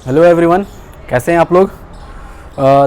Hello everyone, कैसे हैं आप लोग।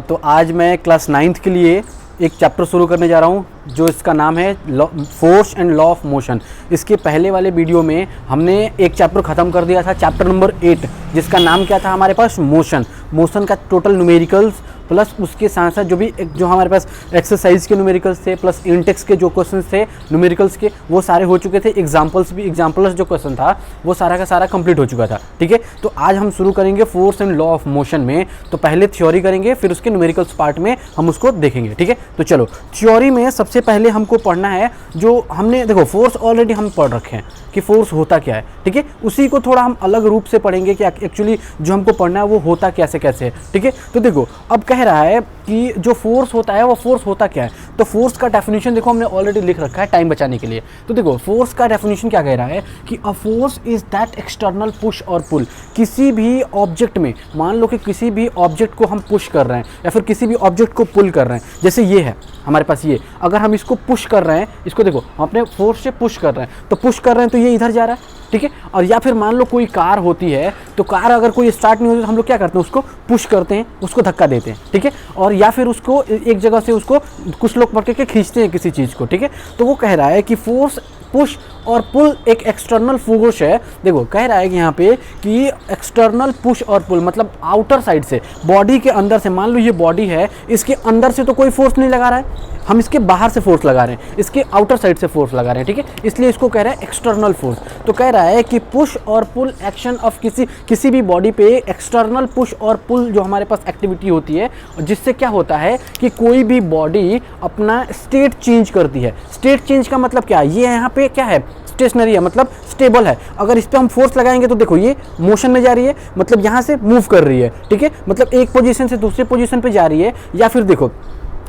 तो आज मैं क्लास 9th के लिए एक चैप्टर शुरू करने जा रहा हूँ जो इसका नाम है force and law of motion. इसके पहले वाले वीडियो में हमने एक चैप्टर ख़त्म कर दिया था, चैप्टर नंबर 8, जिसका नाम क्या था हमारे पास, मोशन का टोटल न्यूमेरिकल्स प्लस उसके साथ साथ जो हमारे पास एक्सरसाइज के न्यूमेरिकल्स थे प्लस इंटेक्स के जो क्वेश्चंस थे न्यूमेरिकल्स के, वो सारे हो चुके थे। एग्जाम्पल्स जो क्वेश्चन था वो सारा का सारा कंप्लीट हो चुका था। ठीक है, तो आज हम शुरू करेंगे force and law of motion में। तो पहले थ्योरी करेंगे, फिर उसके न्यूमेरिकल्स पार्ट में हम उसको देखेंगे। ठीक है, तो चलो थ्योरी में सबसे पहले हमको पढ़ना है जो हमने, देखो फोर्स ऑलरेडी हम पढ़ रखे हैं कि फोर्स होता क्या है। ठीक है, उसी को थोड़ा हम अलग रूप से पढ़ेंगे कि एक्चुअली जो हमको पढ़ना है वो होता कैसे कैसे है। ठीक है, तो देखो अब कह रहा है कि जो फोर्स होता है वो फोर्स होता क्या है। तो फोर्स का डेफिनेशन देखो हमने ऑलरेडी लिख रखा है टाइम बचाने के लिए। तो देखो फोर्स का डेफिनेशन क्या कह रहा है कि a force is that external push और पुल। किसी भी ऑब्जेक्ट में, मान लो कि किसी भी ऑब्जेक्ट को हम पुश कर रहे हैं या फिर किसी भी ऑब्जेक्ट को पुल कर रहे हैं, जैसे ये है हमारे पास, ये अगर हम इसको पुश कर रहे हैं, इसको देखो हम अपने फोर्स से पुश कर रहे हैं, तो पुश कर रहे हैं तो ये इधर जा रहा है। ठीक है, और या फिर मान लो कोई कार होती है, तो कार अगर कोई स्टार्ट नहीं होती तो हम लोग क्या करते हैं, उसको पुश करते हैं, उसको धक्का देते हैं। ठीक है, और या फिर उसको एक जगह से उसको कुछ लोग पकड़ के खींचते हैं किसी चीज़ को। ठीक है, तो वो कह रहा है कि फोर्स, पुश और पुल एक एक्सटर्नल फोर्स है। देखो कह रहा है कि यहाँ पे कि एक्सटर्नल पुश और पुल मतलब आउटर साइड से, बॉडी के अंदर से, मान लो ये बॉडी है, इसके अंदर से तो कोई फोर्स नहीं लगा रहा है, हम इसके बाहर से फोर्स लगा रहे हैं, इसके आउटर साइड से फोर्स लगा रहे हैं। ठीक है, इसलिए इसको कह रहा है एक्सटर्नल फोर्स। तो कह रहा है कि पुश और पुल एक्शन ऑफ किसी भी बॉडी पे एक्सटर्नल पुश और पुल जो हमारे पास एक्टिविटी होती है, जिससे क्या होता है कि कोई भी बॉडी अपना स्टेट चेंज करती है। स्टेट चेंज का मतलब क्या है, ये यहाँ पे क्या है, स्टेशनरी है, मतलब स्टेबल है। अगर इस पर हम फोर्स लगाएंगे तो देखो ये मोशन में जा रही है, मतलब यहाँ से मूव कर रही है। ठीक है, मतलब एक पोजीशन से दूसरी पोजीशन पे जा रही है। या फिर देखो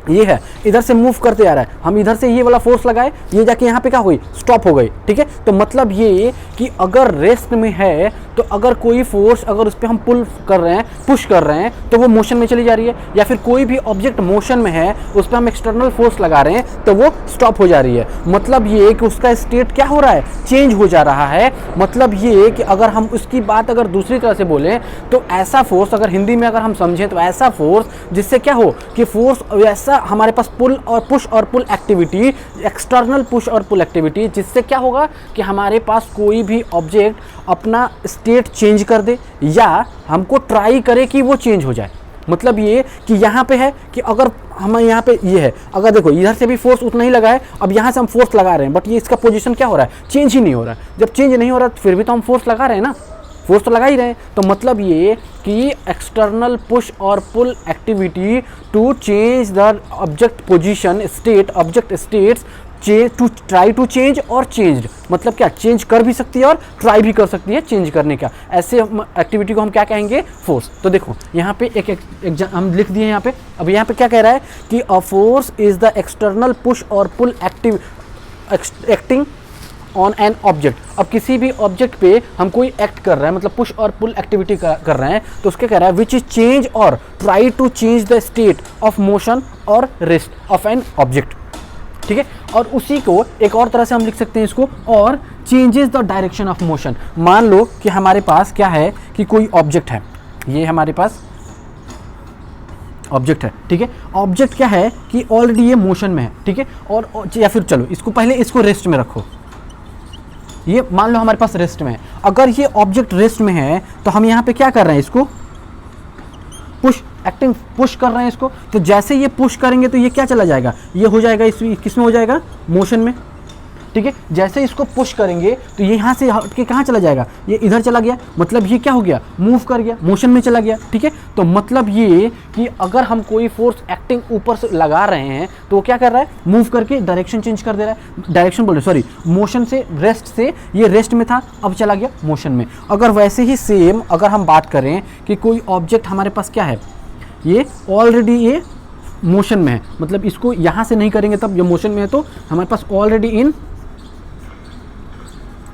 ये है, इधर से मूव करते आ रहा है, हम इधर से ये वाला फोर्स लगाए, ये जाके यहाँ पे क्या हो गई, स्टॉप हो गई। ठीक है, तो मतलब ये कि अगर रेस्ट में है तो अगर कोई फोर्स, अगर उस पर हम पुल कर रहे हैं, पुश कर रहे हैं, तो वो मोशन में चली जा रही है। या फिर कोई भी ऑब्जेक्ट मोशन में है, उस पर हम एक्सटर्नल फोर्स लगा रहे हैं तो वो स्टॉप हो जा रही है। मतलब ये कि उसका स्टेट क्या हो रहा है, चेंज हो जा रहा है। मतलब ये कि अगर हम उसकी बात अगर दूसरी तरह से बोलें तो ऐसा फोर्स, अगर हिंदी में अगर हम समझें तो ऐसा फोर्स जिससे क्या हो कि फोर्स ऐसा हमारे पास पुल और पुश और पुल एक्टिविटी, एक्सटर्नल पुश और पुल एक्टिविटी, जिससे क्या होगा कि हमारे पास कोई भी ऑब्जेक्ट अपना स्टेट चेंज कर दे या हमको ट्राई करे कि वो चेंज हो जाए। मतलब ये कि यहाँ पे है कि अगर हम यहाँ पे ये है, अगर देखो इधर से भी फोर्स उतना ही लगा है, अब यहाँ से हम फोर्स लगा रहे हैं, बट ये इसका पोजीशन क्या हो रहा है, चेंज ही नहीं हो रहा है। जब चेंज नहीं हो रहा तो फिर भी तो हम फोर्स लगा रहे हैं ना, फोर्स तो लगा ही रहे हैं। तो मतलब ये कि एक्सटर्नल पुश और pull activity to change the object position, state, object states, to try to change और चेंज्ड, मतलब क्या, चेंज कर भी सकती है और ट्राई भी कर सकती है चेंज करने का। ऐसे एक्टिविटी को हम क्या कहेंगे, फोर्स। तो देखो यहाँ पे एक हम लिख दिए यहाँ पे। अब यहाँ पे क्या कह रहा है कि a force is the external push और पुल एक्टिंग ऑन एन ऑब्जेक्ट। अब किसी भी ऑब्जेक्ट पे हम कोई एक्ट कर रहे हैं, मतलब पुश और पुल एक्टिविटी कर रहे हैं, तो उसके कह रहा है विच इज चेंज और try to change the state of motion और रेस्ट ऑफ एन ऑब्जेक्ट। ठीक है, और उसी को एक और तरह से हम लिख सकते हैं इसको, और changes the direction of motion. मान लो कि हमारे पास क्या है कि कोई ऑब्जेक्ट है, ये हमारे पास ऑब्जेक्ट है। ठीक है, ऑब्जेक्ट क्या है कि ऑलरेडी ये मोशन में है। ठीक है, और या फिर चलो इसको पहले इसको रेस्ट में रखो, ये मान लो हमारे पास रेस्ट में है। अगर ये ऑब्जेक्ट रेस्ट में है तो हम यहाँ पे क्या कर रहे हैं, इसको पुश, एक्टिंग पुश कर रहे हैं इसको। तो जैसे ये पुश करेंगे तो ये क्या चला जाएगा, ये हो जाएगा किस में हो जाएगा, मोशन में। ठीक है, जैसे इसको पुश करेंगे तो ये यहाँ से हट के कहाँ चला जाएगा, ये इधर चला गया, मतलब ये क्या हो गया, मूव कर गया, मोशन में चला गया। ठीक है, तो मतलब ये कि अगर हम कोई फोर्स एक्टिंग ऊपर से लगा रहे हैं तो वो क्या कर रहा है, मूव करके डायरेक्शन चेंज कर दे रहा है, डायरेक्शन बोल रहे सॉरी, मोशन से, रेस्ट से, ये रेस्ट में था अब चला गया मोशन में। अगर वैसे ही सेम अगर हम बात करें कि कोई ऑब्जेक्ट हमारे पास क्या है, ये ऑलरेडी ये मोशन में है, मतलब इसको यहाँ से नहीं करेंगे तब ये मोशन में है, तो हमारे पास ऑलरेडी इन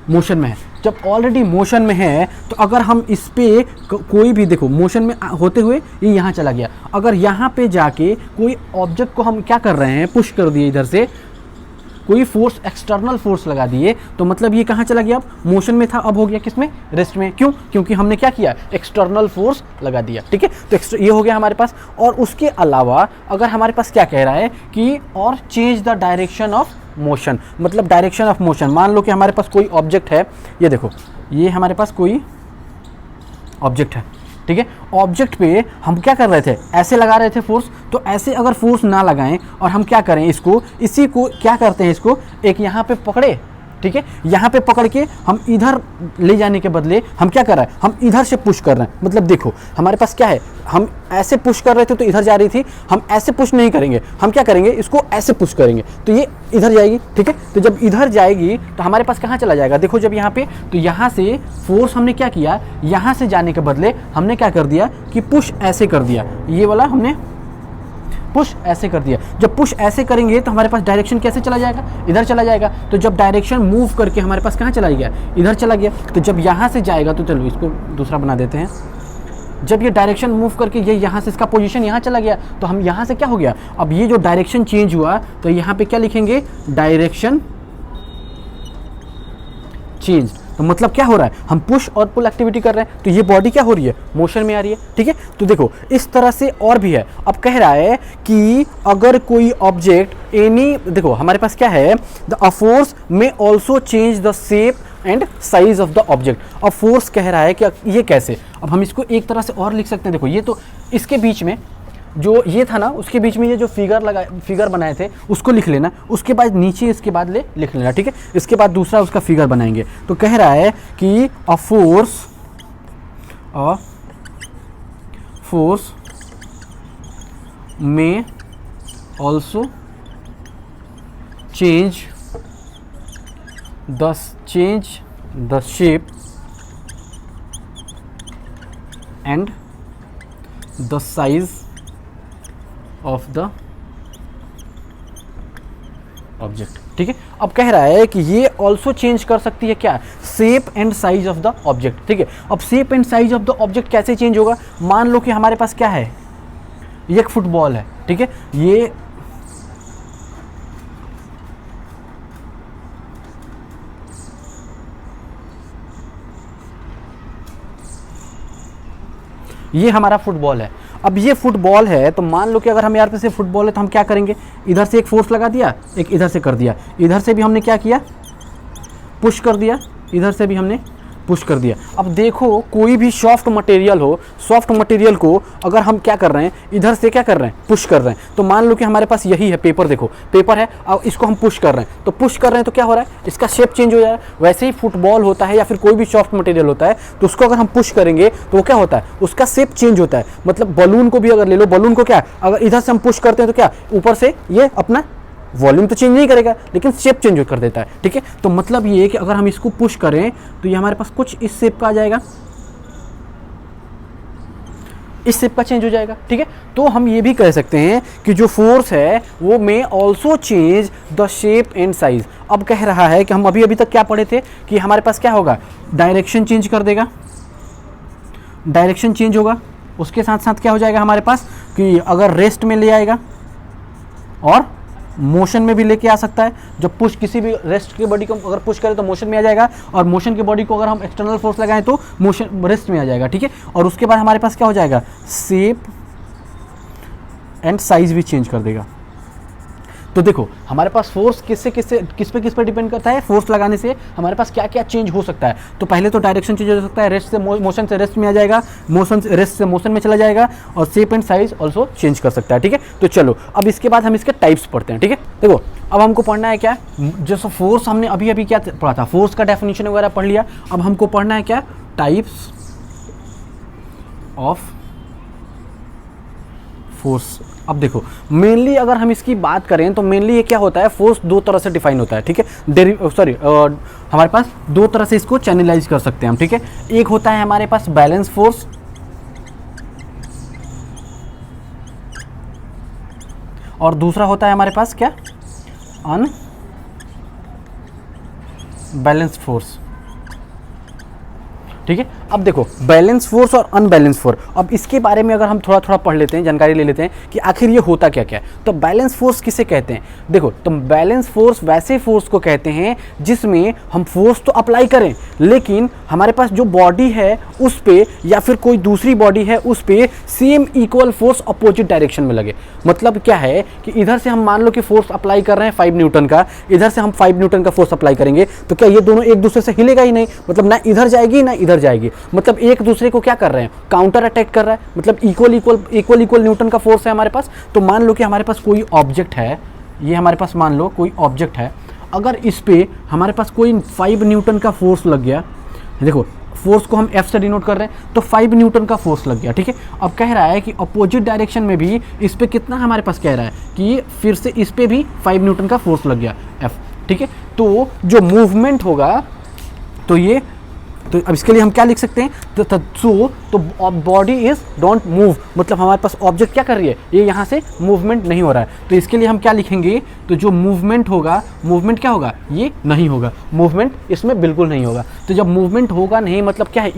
मोशन में है। जब ऑलरेडी मोशन में है तो अगर हम इस पे कोई भी, देखो मोशन में होते हुए ये यहाँ चला गया, अगर यहाँ पे जाके कोई ऑब्जेक्ट को हम क्या कर रहे हैं, पुश कर दिए इधर से, कोई फोर्स एक्सटर्नल फोर्स लगा दिए तो मतलब ये कहाँ चला गया, अब मोशन में था, अब हो गया किस में, रेस्ट में। क्यों, क्योंकि हमने क्या किया, एक्सटर्नल फोर्स लगा दिया। ठीक है, तो ये हो गया हमारे पास। और उसके अलावा अगर हमारे पास क्या कह रहा है कि और change the direction of motion, मतलब डायरेक्शन ऑफ मोशन। मान लो कि हमारे पास कोई ऑब्जेक्ट है, ये देखो, ये हमारे पास कोई ऑब्जेक्ट है, ठीक है। ऑब्जेक्ट पे हम क्या कर रहे थे, ऐसे लगा रहे थे फोर्स, तो ऐसे अगर फोर्स ना लगाएं और हम क्या करें, इसको, इसी को क्या करते हैं, इसको एक यहाँ पे पकड़े, ठीक है, यहाँ पे पकड़ के हम इधर ले जाने के बदले हम क्या कर रहे हैं, हम इधर से पुश कर रहे हैं। मतलब देखो हमारे पास क्या है, हम ऐसे पुश कर रहे थे तो इधर जा रही थी, हम ऐसे पुश नहीं करेंगे, हम क्या करेंगे, इसको ऐसे पुश करेंगे तो ये इधर जाएगी। ठीक है, तो जब इधर जाएगी तो हमारे पास कहाँ चला जाएगा, देखो जब यहाँ पे, तो यहाँ से फोर्स हमने क्या किया, यहाँ से जाने के बदले हमने क्या कर दिया कि पुश ऐसे कर दिया, ये वाला हमने पुश ऐसे कर दिया। जब पुश ऐसे करेंगे तो हमारे पास डायरेक्शन कैसे चला जाएगा, इधर चला जाएगा। तो जब डायरेक्शन मूव करके हमारे पास कहाँ चला गया, इधर चला गया। तो जब यहाँ से जाएगा, तो चलो इसको दूसरा बना देते हैं, जब ये डायरेक्शन मूव करके ये यहाँ से इसका पोजीशन यहाँ चला गया, तो हम यहाँ से क्या हो गया, अब ये जो डायरेक्शन चेंज हुआ तो यहाँ पे क्या लिखेंगे, डायरेक्शन चेंज। तो मतलब क्या हो रहा है, हम पुश और पुल एक्टिविटी कर रहे हैं, तो ये बॉडी क्या हो रही है, मोशन में आ रही है। ठीक है, तो देखो इस तरह से और भी है। अब कह रहा है कि अगर कोई ऑब्जेक्ट एनी, देखो हमारे पास क्या है, द फोर्स में also change the shape and size of the object. अब फोर्स कह रहा है कि ये कैसे, अब हम इसको एक तरह से और लिख सकते हैं। देखो ये तो इसके बीच में जो ये था ना, उसके बीच में ये जो फिगर बनाए थे उसको लिख लेना, उसके बाद नीचे इसके बाद लिख लेना। ठीक है, इसके बाद दूसरा उसका फिगर बनाएंगे। तो कह रहा है कि अ फोर्स में also change the shape and the size of the object. ठीक है, अब कह रहा है कि ये ऑल्सो चेंज कर सकती है क्या, shape and size of the object. ठीक है, अब shape and size of the object कैसे चेंज होगा, मान लो कि हमारे पास क्या है, ये एक फुटबॉल है। ठीक है, ये हमारा फुटबॉल है। अब ये फुटबॉल है, तो मान लो कि अगर हम यार पे से फुटबॉल है तो हम क्या करेंगे, इधर से एक फोर्स लगा दिया, एक इधर से कर दिया, इधर से भी हमने क्या किया, पुश कर दिया, इधर से भी हमने पुश कर दिया। अब देखो कोई भी सॉफ्ट मटेरियल हो, सॉफ्ट मटेरियल को अगर हम क्या कर रहे हैं, इधर से क्या कर रहे हैं, पुश कर रहे हैं। तो मान लो कि हमारे पास यही है पेपर, देखो पेपर है, अब इसको हम पुश कर रहे हैं, तो पुश कर रहे हैं तो क्या हो रहा है, इसका शेप चेंज हो जा रहा है। वैसे ही फुटबॉल होता है या फिर कोई भी सॉफ्ट मटेरियल होता है, तो उसको अगर हम पुश करेंगे तो वो क्या होता है, उसका शेप चेंज होता है। मतलब बलून को भी अगर ले लो, बलून को क्या, अगर इधर से हम पुश करते हैं तो क्या, ऊपर से ये अपना वॉल्यूम तो चेंज नहीं करेगा लेकिन शेप चेंज कर देता है। ठीक है, तो मतलब ये है कि अगर हम इसको पुश करें तो ये हमारे पास कुछ इस शेप का आ जाएगा, इस शेप का चेंज हो जाएगा। ठीक है, तो हम ये भी कह सकते हैं कि जो फोर्स है वो में also change the shape and size. अब कह रहा है कि हम अभी तक क्या पढ़े थे कि हमारे पास क्या होगा, डायरेक्शन चेंज कर देगा, डायरेक्शन चेंज होगा, उसके साथ साथ क्या हो जाएगा हमारे पास कि अगर रेस्ट में ले आएगा और मोशन में भी लेके आ सकता है। जब पुश किसी भी रेस्ट की बॉडी को अगर पुश करें तो मोशन में आ जाएगा, और मोशन की बॉडी को अगर हम एक्सटर्नल फोर्स लगाएं तो मोशन रेस्ट में आ जाएगा। ठीक है, और उसके बाद हमारे पास क्या हो जाएगा, शेप एंड साइज भी चेंज कर देगा। तो देखो हमारे पास फोर्स किस पे डिपेंड करता है, फोर्स लगाने से हमारे पास क्या क्या चेंज हो सकता है। तो पहले तो डायरेक्शन चेंज हो सकता है, रेस्ट से मोशन से रेस्ट में आ जाएगा, मोशन से रेस्ट से मोशन में चला जाएगा, और shape and size also change कर सकता है। ठीक है, तो चलो अब इसके बाद हम इसके टाइप्स पढ़ते हैं। ठीक है, देखो अब हमको पढ़ना है क्या, जैसे फोर्स हमने अभी क्या पढ़ा था, फोर्स का डेफिनेशन वगैरह पढ़ लिया। अब हमको पढ़ना है क्या, टाइप्स ऑफ फोर्स। अब देखो मेनली अगर हम इसकी बात करें तो मेनली ये क्या होता है, फोर्स दो तरह से डिफाइन होता है। ठीक है, हमारे पास दो तरह से इसको चैनलाइज कर सकते हैं हम। ठीक है, एक होता है हमारे पास बैलेंस फोर्स, और दूसरा होता है हमारे पास क्या, अनबैलेंस्ड फोर्स। ठीक है। अब देखो बैलेंस फोर्स और अनबैलेंस फोर्स, अब इसके बारे में अगर हम थोड़ा थोड़ा पढ़ लेते हैं, जानकारी ले लेते हैं कि आखिर ये होता क्या क्या है। तो बैलेंस फोर्स किसे कहते हैं? देखो, तो बैलेंस फोर्स वैसे फोर्स को कहते हैं जिसमें हम फोर्स तो अप्लाई करें, लेकिन हमारे पास जो बॉडी है उस पे या फिर कोई दूसरी बॉडी है उस पे same equal force opposite direction में लगे। मतलब क्या है कि इधर से हम मान लो कि फोर्स अप्लाई कर रहे हैं 5 न्यूटन का, इधर से हम 5 न्यूटन का फोर्स अप्लाई करेंगे, तो क्या ये दोनों एक दूसरे से हिलेगा ही नहीं, मतलब ना इधर जाएगी ना इधर जाएगी, मतलब एक दूसरे को क्या कर रहे हैं, काउंटर अटैक कर रहा है, मतलब इक्वल न्यूटन का फोर्स है हमारे पास। तो मान लो कि हमारे पास कोई ऑब्जेक्ट है, ये हमारे पास मान लो कोई ऑब्जेक्ट है, अगर इस पे हमारे पास कोई 5 न्यूटन का फोर्स लग गया, देखो फोर्स को हम F से डिनोट कर रहे हैं, तो 5 न्यूटन का फोर्स लग गया, ठीक है। अब कह रहा है कि अपोजिट डायरेक्शन में भी इस पे कितना हमारे पास कह रहा है कि फिर से इस पे भी 5 न्यूटन का फोर्स लग गया F, ठीक है। तो जो मूवमेंट होगा तो अब इसके लिए हम क्या लिख सकते हैं, तो बॉडी इज डोंट मूव, मतलब हमारे पास ऑब्जेक्ट क्या कर रही है, ये यहाँ से मूवमेंट नहीं हो रहा है। तो इसके लिए हम क्या लिखेंगे, तो जो मूवमेंट होगा, मूवमेंट क्या होगा, ये नहीं होगा, मूवमेंट इसमें बिल्कुल नहीं होगा। तो जब मूवमेंट होगा नहीं, मतलब क्या है,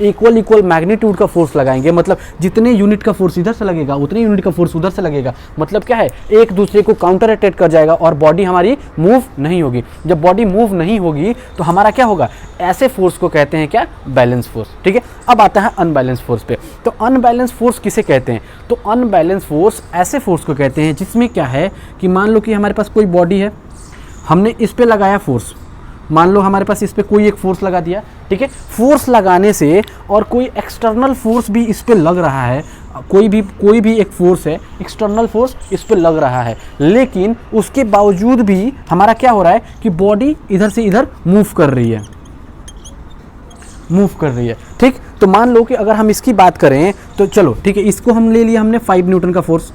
इक्वल मैग्नीट्यूड का फोर्स लगाएंगे, मतलब जितने यूनिट का फोर्स इधर से लगेगा उतने यूनिट का फोर्स उधर से लगेगा, मतलब क्या है, एक दूसरे को काउंटर अटैक कर जाएगा और बॉडी हमारी मूव नहीं होगी। जब बॉडी मूव नहीं होगी तो हमारा क्या होगा, ऐसे फोर्स को कहते हैं क्या, बैलेंस फोर्स, ठीक है। अब आता है अनबैलेंस फोर्स पे। तो अनबैलेंस फोर्स किसे कहते हैं, तो अनबैलेंस फोर्स ऐसे फोर्स को कहते हैं जिसमें क्या है कि मान लो कि हमारे पास कोई बॉडी है, हमने इस पे लगाया फोर्स, मान लो हमारे पास इस पे कोई एक फोर्स लगा दिया, ठीक है। फोर्स लगाने से और कोई एक्सटर्नल फोर्स भी इस पे लग रहा है, कोई भी एक फोर्स है, एक्सटर्नल फोर्स इस पे लग रहा है, लेकिन उसके बावजूद भी हमारा क्या हो रहा है कि बॉडी इधर से इधर मूव कर रही है, ठीक। तो मान लो कि अगर हम इसकी बात करें तो चलो ठीक है, इसको हम ले लिया हमने 5 न्यूटन का फोर्स,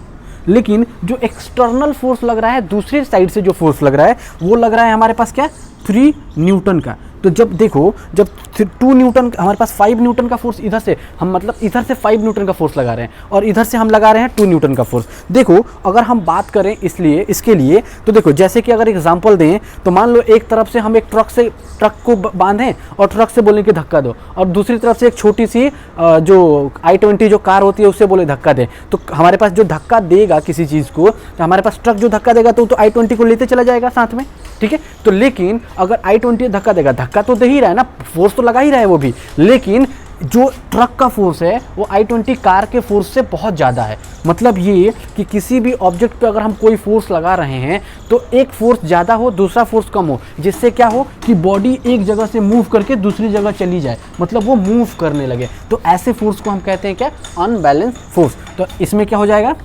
लेकिन जो एक्सटर्नल फोर्स लग रहा है, दूसरी साइड से जो फोर्स लग रहा है वो लग रहा है हमारे पास क्या, 3 न्यूटन का। तो जब देखो, जब 2 न्यूटन हमारे पास 5 न्यूटन का फोर्स इधर से, हम मतलब इधर से 5 न्यूटन का फोर्स लगा रहे हैं और इधर से हम लगा रहे हैं 2 न्यूटन का फोर्स। देखो अगर हम बात करें इसके लिए, तो देखो जैसे कि अगर एग्जांपल दें तो मान लो एक तरफ से हम एक ट्रक को बांधें और ट्रक से बोले कि धक्का दो, और दूसरी तरफ से एक छोटी सी जो i20 जो कार होती है उससे बोले धक्का दें, तो हमारे पास जो धक्का देगा किसी चीज़ को, तो हमारे पास ट्रक जो धक्का देगा तो i20 को लेते चला जाएगा साथ में, ठीक है। तो लेकिन अगर i20 धक्का देगा, धक्का तो दे ही रहा है ना, फोर्स तो लगा ही रहा है वो भी, लेकिन जो ट्रक का फोर्स है वो i20 कार के फोर्स से बहुत ज़्यादा है। मतलब ये कि किसी भी ऑब्जेक्ट पे अगर हम कोई फोर्स लगा रहे हैं तो एक फोर्स ज़्यादा हो, दूसरा फोर्स कम हो, जिससे क्या हो कि बॉडी एक जगह से मूव करके दूसरी जगह चली जाए, मतलब वो मूव करने लगे। तो ऐसे फोर्स को हम कहते हैं क्या, अनबैलेंस फोर्स। तो इसमें क्या हो जाएगा,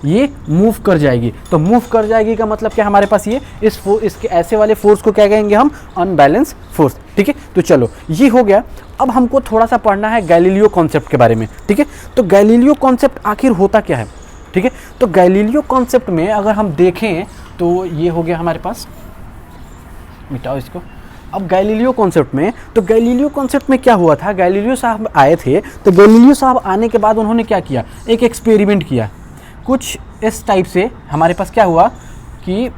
ये मूव कर जाएगी। तो मूव कर जाएगी का मतलब क्या, हमारे पास ये इसके ऐसे वाले फोर्स को क्या कहेंगे हम, अनबैलेंस फोर्स, ठीक है। तो चलो ये हो गया। अब हमको थोड़ा सा पढ़ना है गैलीलियो कॉन्सेप्ट के बारे में, ठीक है। तो गैलीलियो कॉन्सेप्ट आखिर होता क्या है, ठीक है। तो गैलीलियो कॉन्सेप्ट में अगर हम देखें तो ये हो गया हमारे पास, मिटाओ इसको। अब गैलीलियो कॉन्सेप्ट में, तो गैलीलियो कॉन्सेप्ट में क्या हुआ था, गैलीलियो साहब आए थे, तो गैलीलियो साहब आने के बाद उन्होंने क्या किया, एक एक्सपेरिमेंट किया कुछ इस टाइप से। हमारे पास क्या हुआ कि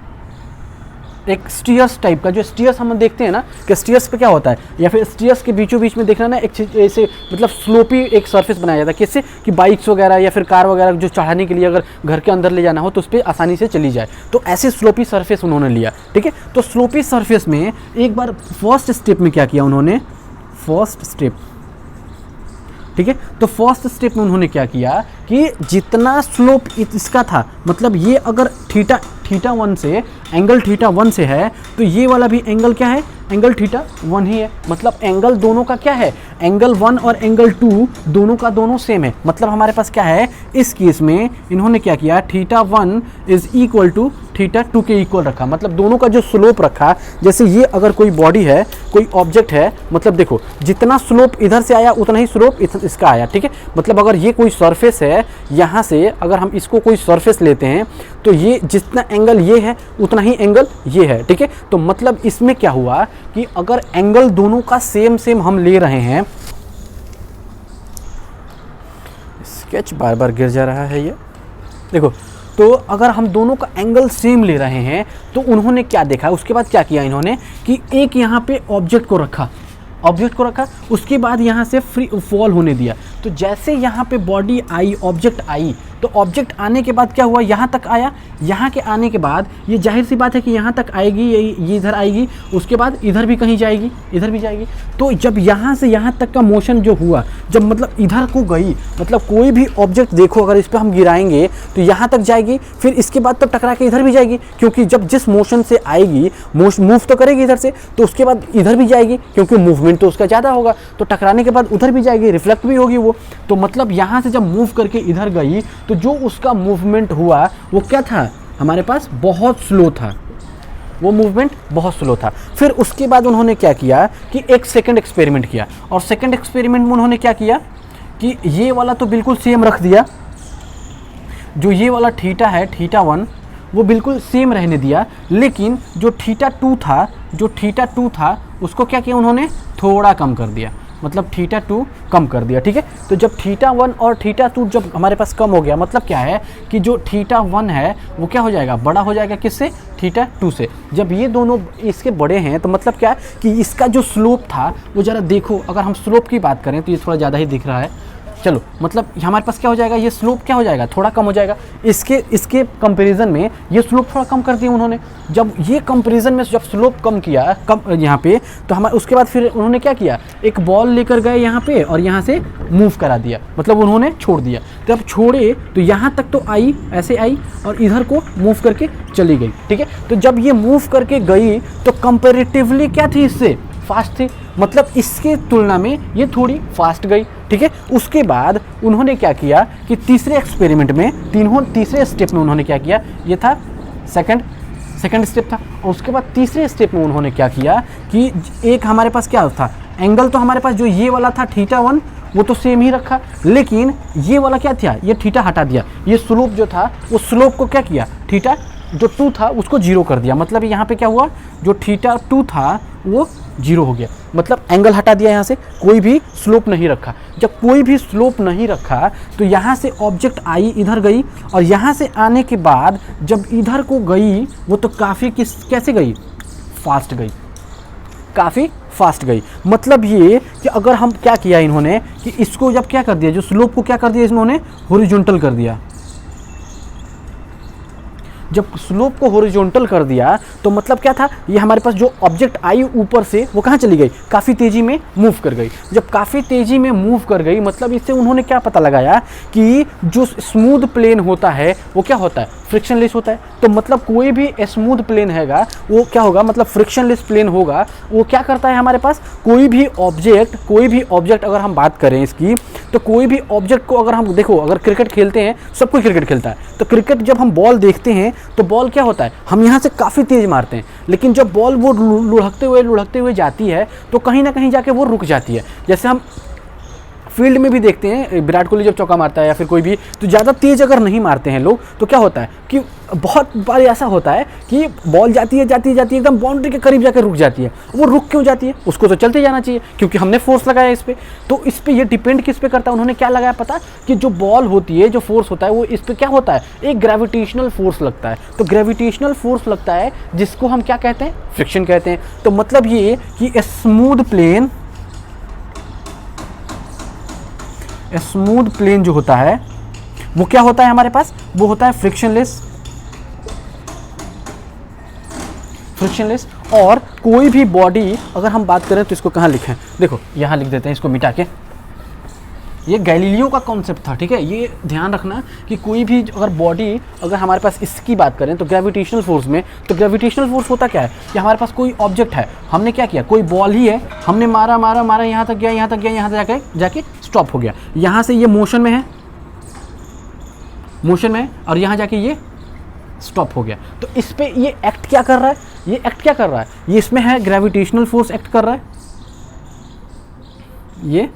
एक स्टीयर्स टाइप का, जो स्टीयर्स हम देखते हैं ना कि स्टीयर्स पे क्या होता है, या फिर स्टीयर्स के बीचों बीच में देखना ना एक ऐसे मतलब स्लोपी एक सरफेस बनाया जाता है, किससे कि बाइक्स वगैरह या फिर कार वगैरह जो चढ़ाने के लिए अगर घर के अंदर ले जाना हो तो उस पर आसानी से चली जाए। तो ऐसे स्लोपी सरफेस उन्होंने लिया, ठीक है। तो स्लोपी सरफेस में एक बार फर्स्ट स्टेप में क्या किया उन्होंने, फर्स्ट स्टेप, ठीक है। तो फर्स्ट स्टेप में उन्होंने क्या किया कि जितना स्लोप इसका था, मतलब ये अगर थीटा 1 से, एंगल थीटा 1 से है, तो ये वाला भी एंगल क्या है, एंगल थीटा 1 ही है। मतलब एंगल दोनों का क्या है, एंगल 1 और एंगल 2 दोनों का दोनों सेम है। मतलब हमारे पास क्या है, इस केस में इन्होंने क्या किया, theta 1 is equal to theta 2 के इक्वल रखा। मतलब दोनों का जो स्लोप रखा, जैसे ये अगर कोई बॉडी है, कोई ऑब्जेक्ट है, मतलब देखो जितना स्लोप इधर से आया उतना ही स्लोप इसका आया, ठीक है। मतलब अगर ये कोई सरफेस है, यहाँ से अगर हम इसको कोई सरफेस लेते हैं तो ये जितना एंगल ये है उतना ही एंगल ये है, ठीक है। तो मतलब इसमें क्या हुआ कि अगर एंगल दोनों का सेम हम ले रहे हैं, स्केच बार बार गिर जा रहा है ये, देखो। तो अगर हम दोनों का एंगल सेम ले रहे हैं तो उन्होंने क्या देखा, उसके बाद क्या किया इन्होंने कि एक यहाँ पे ऑब्जेक्ट को रखा, ऑब्जेक्ट को रखा, उसके बाद यहाँ से फ्री फॉल होने दिया। तो जैसे यहाँ पे बॉडी आई, ऑब्जेक्ट आई, तो ऑब्जेक्ट आने के बाद क्या हुआ, यहाँ तक आया। यहाँ के आने के बाद ये जाहिर सी बात है कि यहाँ तक आएगी, ये इधर आएगी, उसके बाद इधर भी कहीं जाएगी, इधर भी जाएगी। तो जब यहाँ से यहाँ तक का मोशन जो हुआ, जब मतलब इधर को गई, मतलब कोई भी ऑब्जेक्ट देखो अगर इस पर हम गिराएंगे तो यहाँ तक जाएगी, फिर इसके बाद तब टकरा के इधर भी जाएगी, क्योंकि जब जिस मोशन से आएगी मूव तो करेगी इधर से, तो उसके बाद इधर भी जाएगी, क्योंकि मूवमेंट तो उसका ज़्यादा होगा, तो टकराने के बाद उधर भी जाएगी, रिफ्लेक्ट भी होगी वो। तो मतलब यहाँ से जब मूव करके इधर गई तो जो उसका मूवमेंट हुआ वो क्या था, हमारे पास बहुत स्लो था, वो मूवमेंट बहुत स्लो था। फिर उसके बाद उन्होंने क्या किया कि एक सेकंड एक्सपेरिमेंट किया, और सेकंड एक्सपेरिमेंट में उन्होंने क्या किया कि ये वाला तो बिल्कुल सेम रख दिया, जो ये वाला थीटा है, θ1, वो बिल्कुल सेम रहने दिया, लेकिन जो θ2 था उसको क्या किया उन्होंने, थोड़ा कम कर दिया, मतलब θ2 कम कर दिया। ठीक है, तो जब θ1 और θ2 जब हमारे पास कम हो गया, मतलब क्या है कि जो θ1 है वो क्या हो जाएगा, बड़ा हो जाएगा, किससे, θ2 से। जब ये दोनों इसके बड़े हैं तो मतलब क्या है कि इसका जो स्लोप था वो ज़रा देखो, अगर हम स्लोप की बात करें तो ये थोड़ा ज़्यादा ही दिख रहा है। चलो, मतलब हमारे पास क्या हो जाएगा, ये स्लोप क्या हो जाएगा, थोड़ा कम हो जाएगा। इसके कंपैरिजन में ये स्लोप थोड़ा कम कर दिया उन्होंने। जब ये कंपैरिजन में जब स्लोप कम किया यहाँ पे, तो हमारे उसके बाद फिर उन्होंने क्या किया, एक बॉल लेकर गए यहाँ पे और यहाँ से मूव करा दिया, मतलब उन्होंने छोड़ दिया। जब छोड़े तो यहाँ तक तो आई, ऐसे आई और इधर को मूव करके चली गई। ठीक है, तो जब ये मूव करके गई तो कंपैरेटिवली क्या थी, इससे फास्ट थी, मतलब इसके तुलना में ये थोड़ी फास्ट गई। ठीक है, उसके बाद उन्होंने क्या किया कि तीसरे एक्सपेरिमेंट में, तीसरे स्टेप में उन्होंने क्या किया, ये था सेकंड स्टेप था, और उसके बाद तीसरे स्टेप में उन्होंने क्या किया कि एक हमारे पास क्या था, एंगल तो हमारे पास जो ये वाला था θ1 वो तो सेम ही रखा, लेकिन ये वाला क्या था, ये थीटा हटा दिया, ये स्लोप जो था वो स्लोप को क्या किया, थीटा जो 2 था उसको 0 कर दिया। मतलब यहाँ पे क्या हुआ, जो θ2 था वो 0 हो गया, मतलब एंगल हटा दिया, यहाँ से कोई भी स्लोप नहीं रखा। जब कोई भी स्लोप नहीं रखा तो यहाँ से ऑब्जेक्ट आई, इधर गई, और यहाँ से आने के बाद जब इधर को गई वो तो काफ़ी कैसे गई, फास्ट गई, काफ़ी फास्ट गई। मतलब ये कि अगर हम क्या किया इन्होंने कि इसको जब क्या कर दिया, जो स्लोप को क्या कर दिया इन्होंने, हॉरिजॉन्टल कर दिया। जब स्लोप को हॉरिजॉन्टल कर दिया तो मतलब क्या था, ये हमारे पास जो ऑब्जेक्ट आई ऊपर से वो कहाँ चली गई, काफ़ी तेज़ी में मूव कर गई। जब काफ़ी तेज़ी में मूव कर गई, मतलब इससे उन्होंने क्या पता लगाया कि जो स्मूथ प्लेन होता है वो क्या होता है, फ्रिक्शनलेस होता है। तो मतलब कोई भी स्मूथ प्लेन हैगा वो क्या होगा, मतलब फ्रिक्शनलेस प्लेन होगा। वो क्या करता है हमारे पास, कोई भी ऑब्जेक्ट अगर हम बात करें इसकी, तो कोई भी ऑब्जेक्ट को अगर हम देखो, अगर क्रिकेट खेलते हैं, सब कोई क्रिकेट खेलता है, तो क्रिकेट जब हम बॉल देखते हैं तो बॉल क्या होता है, हम यहाँ से काफ़ी तेज़ मारते हैं, लेकिन जब बॉल वो लुढ़कते हुए जाती है तो कहीं ना कहीं जाके वो रुक जाती है। जैसे हम फील्ड में भी देखते हैं, विराट कोहली जब चौका मारता है या फिर कोई भी, तो ज़्यादा तेज़ अगर नहीं मारते हैं लोग तो क्या होता है कि बहुत बार ऐसा होता है कि बॉल जाती है एकदम बाउंड्री के करीब जाकर रुक जाती है। वो रुक क्यों जाती है, उसको तो चलते जाना चाहिए, क्योंकि हमने फोर्स लगाया इस पर। तो इस पर ये डिपेंड किस पे करता है, उन्होंने क्या लगाया पता, कि जो बॉल होती है, जो फोर्स होता है वो इस पर क्या होता है, एक ग्रेविटेशनल फोर्स लगता है। तो ग्रेविटेशनल फोर्स लगता है जिसको हम क्या कहते हैं, फ्रिक्शन कहते हैं। तो मतलब ये कि स्मूथ प्लेन जो होता है वो क्या होता है हमारे पास, वो होता है फ्रिक्शनलेस। और कोई भी बॉडी अगर हम बात करें तो इसको कहाँ लिखें, देखो यहाँ लिख देते हैं, इसको मिटा के। ये गैलीलियो का कॉन्सेप्ट था, ठीक है, ये ध्यान रखना कि कोई भी अगर बॉडी, अगर हमारे पास इसकी बात करें तो ग्रेविटेशनल फोर्स में, तो ग्रेविटेशनल फोर्स होता क्या है कि हमारे पास कोई ऑब्जेक्ट है, हमने क्या किया, कोई बॉल ही है, हमने मारा यहाँ तक गया, यहाँ तक जाके स्टॉप हो गया। यहाँ से ये मोशन में है और यहाँ जाके ये स्टॉप हो गया। तो इस पे ये एक्ट क्या कर रहा है, ये इसमें है ग्रेविटेशनल फोर्स एक्ट कर रहा है, ये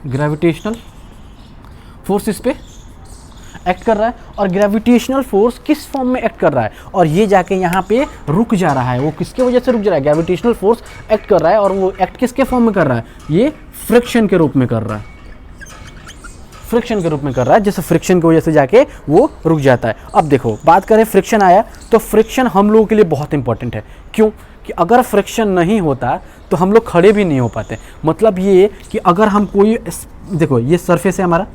ग्रेविटेशनल फोर्स इस पे एक्ट कर रहा है। और ग्रेविटेशनल फोर्स किस फॉर्म में एक्ट कर रहा है, और ये जाके यहाँ पे रुक जा रहा है। वो किसके वजह से रुक जा रहा है, ग्रेविटेशनल फोर्स एक्ट कर रहा है, और वो एक्ट किसके फॉर्म में कर रहा है, ये फ्रिक्शन के रूप में कर रहा है, फ्रिक्शन के रूप में कर रहा है, जैसे फ्रिक्शन की वजह से जाके वो रुक जाता है। अब देखो बात करें फ्रिक्शन आया, तो फ्रिक्शन हम लोगों के लिए बहुत इंपॉर्टेंट है। क्यों? कि अगर फ्रिक्शन नहीं होता तो हम लोग खड़े भी नहीं हो पाते। मतलब ये कि अगर हम कोई, देखो ये सरफेस है हमारा,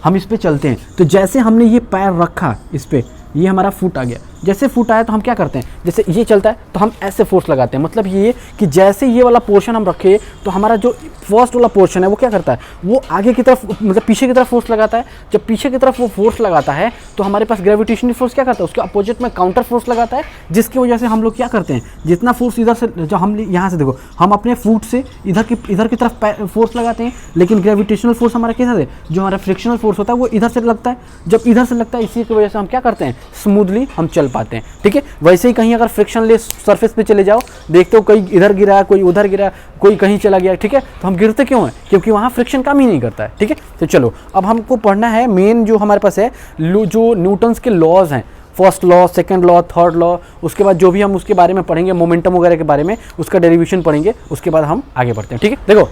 हम इस पे चलते हैं, तो जैसे हमने ये पैर रखा इस पे, ये हमारा फुट आ गया, जैसे फुट आया तो हम क्या करते हैं, जैसे ये चलता है तो हम ऐसे फोर्स लगाते हैं। मतलब ये कि जैसे ये वाला पोर्शन हम रखे तो हमारा जो फर्स्ट वाला पोर्शन है वो क्या करता है, वो आगे की तरफ, मतलब पीछे की तरफ फोर्स लगाता है। जब पीछे की तरफ वो फोर्स लगाता है तो हमारे पास ग्रेविटेशनल फोर्स क्या करता है, उसके अपोजिट में काउंटर फोर्स लगाता है, जिसकी वजह से हम लोग क्या करते हैं, जितना फोर्स इधर से, जो हम यहाँ से देखो, हम अपने फुट से इधर की तरफ फोर्स लगाते हैं, लेकिन ग्रेविटेशनल फोर्स हमारा कैसा है, जो हमारा फ्रिक्शनल फोर्स होता है वो इधर से लगता है। जब इधर से लगता है, इसी की वजह से हम क्या करते हैं, स्मूथली हम चल पाते हैं। ठीक है, वैसे ही कहीं अगर फ्रिक्शनलेस सरफेस पे चले जाओ, देखते हो कोई इधर गिरा, कोई उधर गिरा, कोई कहीं चला गया, ठीक है, तो हम गिरते क्यों हैं, क्योंकि वहाँ फ्रिक्शन काम ही नहीं करता है। ठीक है, तो चलो अब हमको पढ़ना है मेन जो हमारे पास है, जो न्यूटन्स के लॉज हैं, first law, second law, third law, उसके बाद जो भी हम उसके बारे में पढ़ेंगे, मोमेंटम वगैरह के बारे में, उसका डेरिवेशन पढ़ेंगे, उसके बाद हम आगे बढ़ते हैं। ठीक है, देखो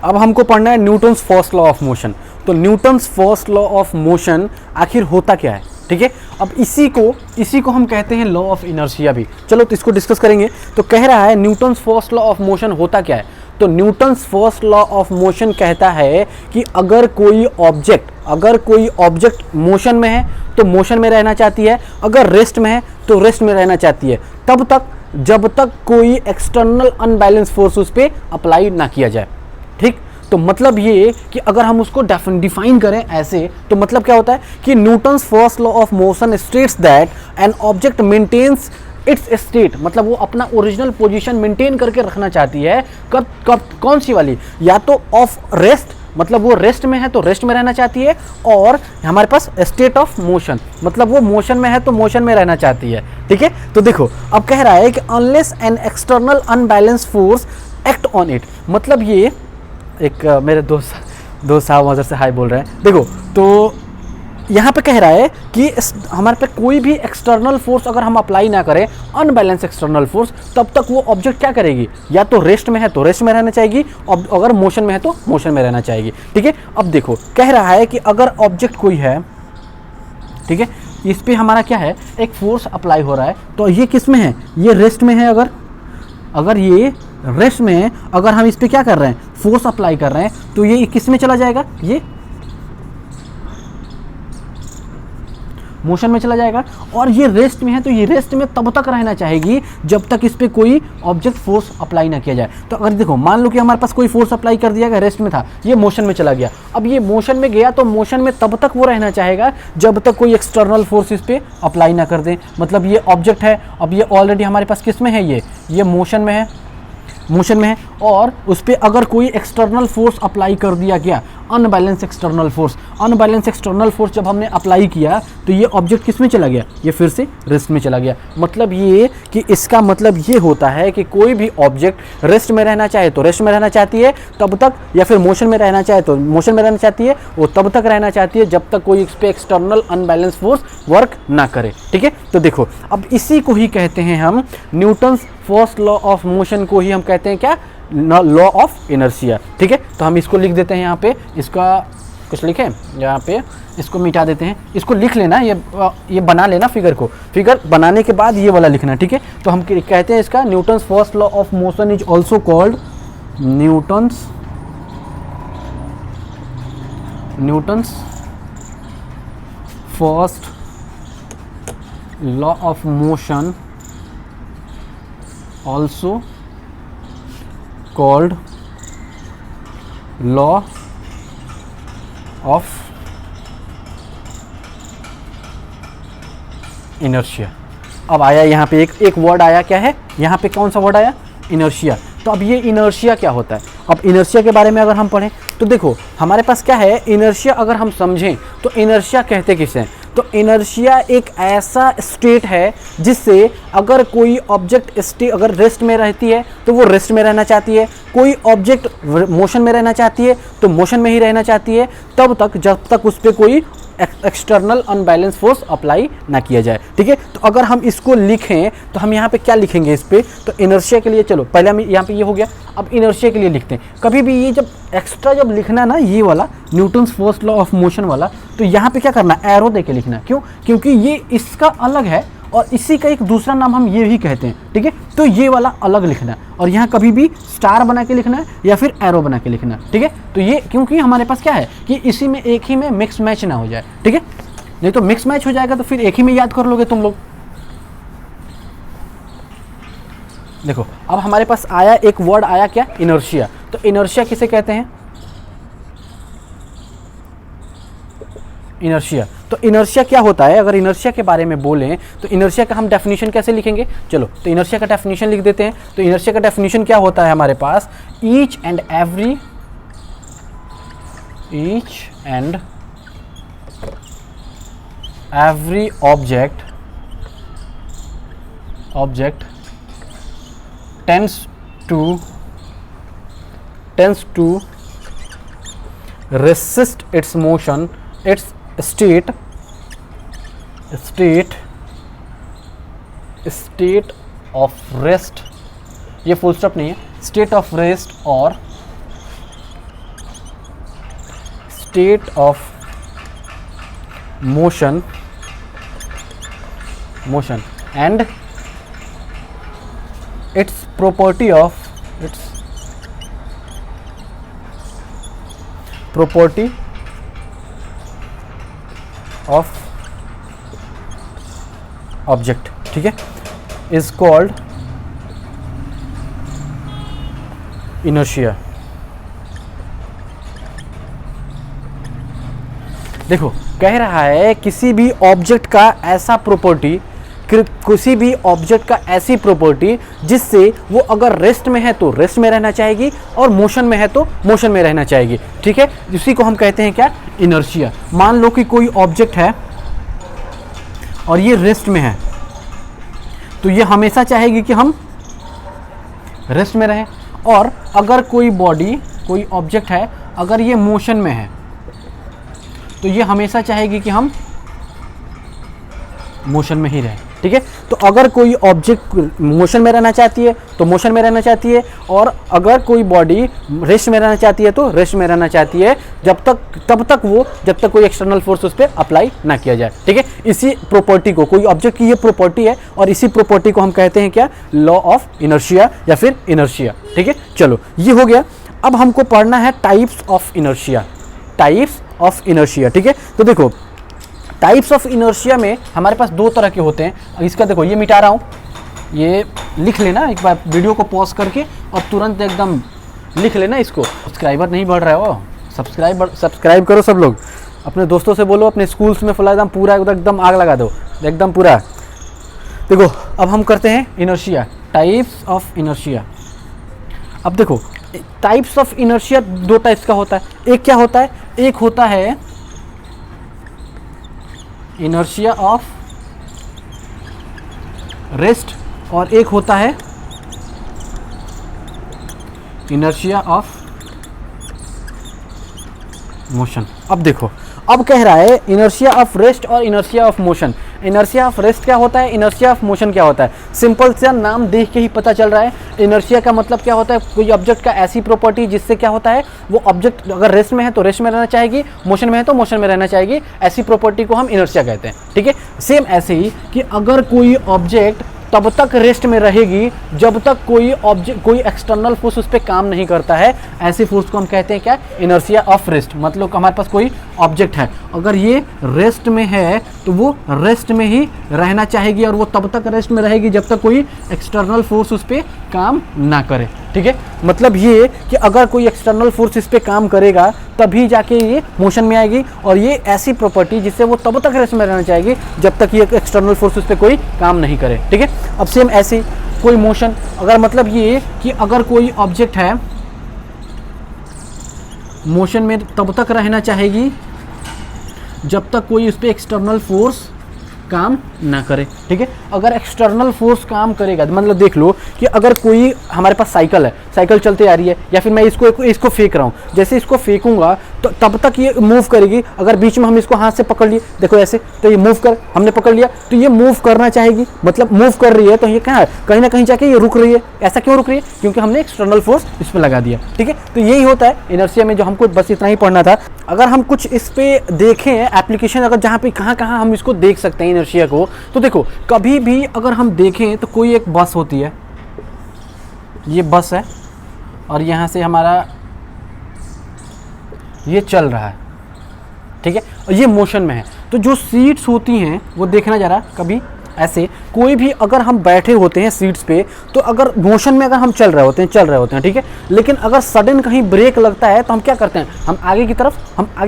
अब हमको पढ़ना है Newton's first law of motion. तो Newton's first law of motion आखिर होता क्या है। ठीक है, अब इसी को हम कहते हैं लॉ ऑफ इनर्शिया भी। चलो तो इसको डिस्कस करेंगे। तो कह रहा है Newton's first law of motion होता क्या है। तो Newton's first law of motion कहता है कि अगर कोई ऑब्जेक्ट मोशन में है तो मोशन में रहना चाहती है, अगर रेस्ट में है तो रेस्ट में रहना चाहती है, तब तक जब तक कोई एक्सटर्नल अनबैलेंस फोर्स उस पर अप्लाई ना किया जाए। ठीक, तो मतलब ये कि अगर हम उसको डिफाइन करें ऐसे, तो मतलब क्या होता है कि Newton's first law of motion states that an object maintains its state, मतलब वो अपना ओरिजिनल पोजीशन मेंटेन करके रखना चाहती है। कब कौन सी वाली, या तो ऑफ रेस्ट, मतलब वो रेस्ट में है तो रेस्ट में रहना चाहती है, और हमारे पास स्टेट ऑफ मोशन, मतलब वो मोशन में है तो मोशन में रहना चाहती है। ठीक है, तो देखो अब कह रहा है कि unless an external unbalance force act on it, मतलब ये एक मेरे दोस्त साहब उधर से हाई बोल रहे हैं। देखो तो यहाँ पे कह रहा है कि हमारे पे कोई भी एक्सटर्नल फोर्स अगर हम अप्लाई ना करें, अनबैलेंस एक्सटर्नल फोर्स, तब तक वो ऑब्जेक्ट क्या करेगी, या तो रेस्ट में है तो रेस्ट में रहना चाहेगी, अगर मोशन में है तो मोशन में रहना चाहेगी। ठीक है, अब देखो कह रहा है कि अगर ऑब्जेक्ट कोई है, ठीक है, इस पे हमारा क्या है, एक फोर्स अप्लाई हो रहा है, तो ये किस में है, ये रेस्ट में है। अगर ये रेस्ट में है, अगर हम इस पे क्या कर रहे हैं, फोर्स अप्लाई कर रहे हैं, तो ये किस में चला जाएगा, ये मोशन में चला जाएगा। और ये रेस्ट में है तो ये रेस्ट में तब तक रहना चाहेगी जब तक इस पे कोई ऑब्जेक्ट फोर्स अप्लाई ना किया जाए। तो अगर देखो मान लो कि हमारे पास कोई फोर्स अप्लाई कर दिया गया, रेस्ट में था, ये मोशन में चला गया। अब ये मोशन में गया तो मोशन में तब तक वो रहना चाहेगा जब तक कोई एक्सटर्नल फोर्स इस पे अप्लाई ना कर दे। मतलब ये ऑब्जेक्ट है, अब ये ऑलरेडी हमारे पास किस में है, ये मोशन में है, और उस पर अगर कोई एक्सटर्नल फोर्स अप्लाई कर दिया गया, अनबैलेंस एक्सटर्नल फोर्स जब हमने अप्लाई किया तो ये ऑब्जेक्ट किस में चला गया, ये फिर से रेस्ट में चला गया। मतलब ये कि इसका मतलब ये होता है कि कोई भी ऑब्जेक्ट रेस्ट में रहना चाहे तो रेस्ट में रहना चाहती है तब तक, या फिर मोशन में रहना चाहे तो मोशन में रहना चाहती है, वो तब तक रहना चाहती है जब तक कोई इस पर एक्सटर्नल अनबैलेंस फोर्स वर्क ना करे। ठीक है, तो देखो अब इसी को ही कहते हैं हम Newton's first law of motion को ही हम कहते हैं क्या, लॉ ऑफ इनर्शिया। ठीक है, तो हम इसको लिख देते हैं यहाँ पे, इसका कुछ लिखें यहाँ पे, इसको मिटा देते हैं, इसको लिख लेना, ये बना लेना फिगर बनाने के बाद ये वाला लिखना। ठीक है, तो हम कहते हैं इसका Newton's first law of motion is also called Newton's first law of motion also called law of inertia। अब आया यहाँ पे एक वर्ड आया, क्या है यहाँ पे, कौन सा वर्ड आया, इनर्शिया। तो अब ये इनर्शिया क्या होता है, अब इनर्शिया के बारे में अगर हम पढ़ें तो देखो हमारे पास क्या है, इनर्शिया अगर हम समझें तो इनर्शिया कहते किसे हैं, तो इनर्शिया एक ऐसा स्टेट है जिससे अगर कोई ऑब्जेक्ट अगर रेस्ट में रहती है तो वो रेस्ट में रहना चाहती है, कोई ऑब्जेक्ट मोशन में रहना चाहती है तो मोशन में ही रहना चाहती है, तब तक जब तक उस पर कोई एक्सटर्नल अनबैलेंस फोर्स अप्लाई ना किया जाए। ठीक है, तो अगर हम इसको लिखें तो हम यहाँ पे क्या लिखेंगे इस पे, तो इनर्शिया के लिए, चलो पहले हम यहाँ पे ये हो गया, अब इनर्शिया के लिए लिखते हैं। कभी भी ये जब एक्स्ट्रा जब लिखना है ना, ये वाला Newton's first law of motion वाला, तो यहाँ पे क्या करना है, एरो दे के लिखना है। क्यों? क्योंकि ये इसका अलग है और इसी का एक दूसरा नाम हम ये भी कहते हैं। ठीक है, तो ये वाला अलग लिखना है और यहाँ कभी भी स्टार बना के लिखना है या फिर एरो बना के लिखना है। ठीक है, तो ये क्योंकि हमारे पास क्या है कि इसी में एक ही में मिक्स मैच ना हो जाए। ठीक है, नहीं तो मिक्स मैच हो जाएगा तो फिर एक ही में याद कर लोगे तुम लोग। देखो अब हमारे पास आया एक वर्ड आया क्या, इनर्शिया। तो इनर्शिया किसे कहते हैं, इनर्शिया। तो इनर्शिया क्या होता है, अगर इनर्शिया के बारे में बोलें तो इनर्शिया का हम डेफिनेशन कैसे लिखेंगे, चलो तो इनर्शिया का डेफिनेशन लिख देते हैं। तो इनर्शिया का डेफिनेशन क्या होता है हमारे पास, each and every object tends to resist its motion, its state of rest, ये फुल स्टॉप नहीं है, state of rest और state of motion and its property of object, ठीक है, इज कॉल्ड इनर्शिया। देखो कह रहा है किसी भी ऑब्जेक्ट का ऐसा प्रॉपर्टी, किसी भी ऑब्जेक्ट का ऐसी प्रॉपर्टी जिससे वो अगर रेस्ट में है तो रेस्ट में रहना चाहेगी और मोशन में है तो मोशन में रहना चाहेगी। ठीक है, इसी को हम कहते हैं क्या, इनर्शिया। मान लो कि कोई ऑब्जेक्ट है और ये रेस्ट में है, तो ये हमेशा चाहेगी कि हम रेस्ट में रहें। और अगर कोई बॉडी, कोई ऑब्जेक्ट है, अगर ये मोशन में है तो ये हमेशा चाहेगी कि हम मोशन में ही रहें। ठीक है, तो अगर कोई ऑब्जेक्ट मोशन में रहना चाहती है तो मोशन में रहना चाहती है, और अगर कोई बॉडी रेस्ट में रहना चाहती है तो रेस्ट में रहना चाहती है, तब तक कोई एक्सटर्नल फोर्स उस पर अप्लाई ना किया जाए। ठीक है, इसी प्रॉपर्टी को, कोई ऑब्जेक्ट की ये प्रॉपर्टी है और इसी प्रॉपर्टी को हम कहते हैं क्या, लॉ ऑफ इनर्शिया या फिर इनर्शिया। ठीक है, चलो ये हो गया। अब हमको पढ़ना है types of inertia, types of inertia. ठीक है, तो देखो टाइप्स ऑफ इनर्शिया में हमारे पास दो तरह के होते हैं। इसका देखो ये मिटा रहा हूँ, ये लिख लेना एक बार, वीडियो को पॉज करके और तुरंत एकदम लिख लेना इसको। सब्सक्राइबर नहीं बढ़ रहा है वो, सब्सक्राइब करो सब लोग, अपने दोस्तों से बोलो, अपने स्कूल्स में फुला एकदम पूरा एकदम आग लगा दो एकदम पूरा। देखो अब हम करते हैं इनर्शिया, टाइप्स ऑफ इनर्शिया। अब देखो टाइप्स ऑफ इनर्शिया दो टाइप्स का होता है। एक क्या होता है, एक होता है इनर्शिया ऑफ रेस्ट और एक होता है इनर्शिया ऑफ मोशन। अब देखो अब कह रहा है इनर्शिया ऑफ रेस्ट और inertia of motion. Inertia of rest क्या होता है, इनर्शिया ऑफ मोशन क्या होता है, सिंपल सा नाम देख के ही पता चल रहा है। इनर्शिया का मतलब क्या होता है, कोई ऑब्जेक्ट का ऐसी प्रॉपर्टी जिससे क्या होता है, वो ऑब्जेक्ट अगर रेस्ट में है तो रेस्ट में रहना चाहेगी, मोशन में है तो मोशन में रहना चाहेगी, ऐसी प्रॉपर्टी को हम इनर्शिया कहते हैं। ठीक है, सेम ऐसे ही कि अगर कोई ऑब्जेक्ट तब तक रेस्ट में रहेगी जब तक कोई एक्सटर्नल फोर्स उस पर काम नहीं करता है, ऐसी फोर्स को हम कहते हैं क्या, इनर्शिया ऑफ रेस्ट। मतलब हमारे पास कोई ऑब्जेक्ट है, अगर ये रेस्ट में है तो वो रेस्ट में ही रहना चाहेगी और वो तब तक रेस्ट में रहेगी जब तक कोई एक्सटर्नल फोर्स उस पर काम ना करे। ठीक है, मतलब ये कि अगर कोई एक्सटर्नल फोर्स इस पर काम करेगा तभी जाके ये मोशन में आएगी, और ये ऐसी प्रॉपर्टी जिससे वो तब तक रेस्ट में रहना चाहेगी जब तक ये एक्सटर्नल फोर्स उस पर कोई काम नहीं करे। ठीक है, अब सेम ऐसे कोई मोशन, अगर मतलब ये कि अगर कोई ऑब्जेक्ट है मोशन में तब तक रहना चाहेगी जब तक कोई उस पर एक्सटर्नल फोर्स काम ना करे। ठीक है, अगर एक्सटर्नल फोर्स काम करेगा, मतलब देख लो कि अगर कोई हमारे पास साइकिल है, साइकिल चलते आ रही है, या फिर मैं इसको फेंक रहा हूँ, जैसे इसको फेंकूंगा तो तब तक ये मूव करेगी। अगर बीच में हम इसको हाथ से पकड़ लिए, देखो ऐसे, तो ये मूव कर, हमने पकड़ लिया तो ये मूव करना चाहेगी, मतलब मूव कर रही है, तो ये क्या है, कहीं ना कहीं जाके ये रुक रही है। ऐसा क्यों रुक रही है? क्योंकि हमने एक्सटर्नल फोर्स इस पर लगा दिया, ठीक है। तो यही होता है इनर्शिया में, जो हमको बस इतना ही पढ़ना था। अगर हम कुछ इस पे देखें एप्लीकेशन, अगर जहाँ पे कहाँ कहाँ हम इसको देख सकते हैं इनर्शिया को, तो देखो कभी भी अगर हम देखें तो कोई एक बस होती है, ये बस है और यहाँ से हमारा ये चल रहा है, ठीक है, और ये मोशन में है। तो जो सीट्स होती हैं वो देखना जरा, कभी ऐसे कोई भी अगर हम बैठे होते हैं सीट्स पे, तो अगर मोशन में अगर हम चल रहे होते हैं, ठीक है, लेकिन अगर सडन कहीं ब्रेक लगता है तो हम क्या करते हैं, हम आगे की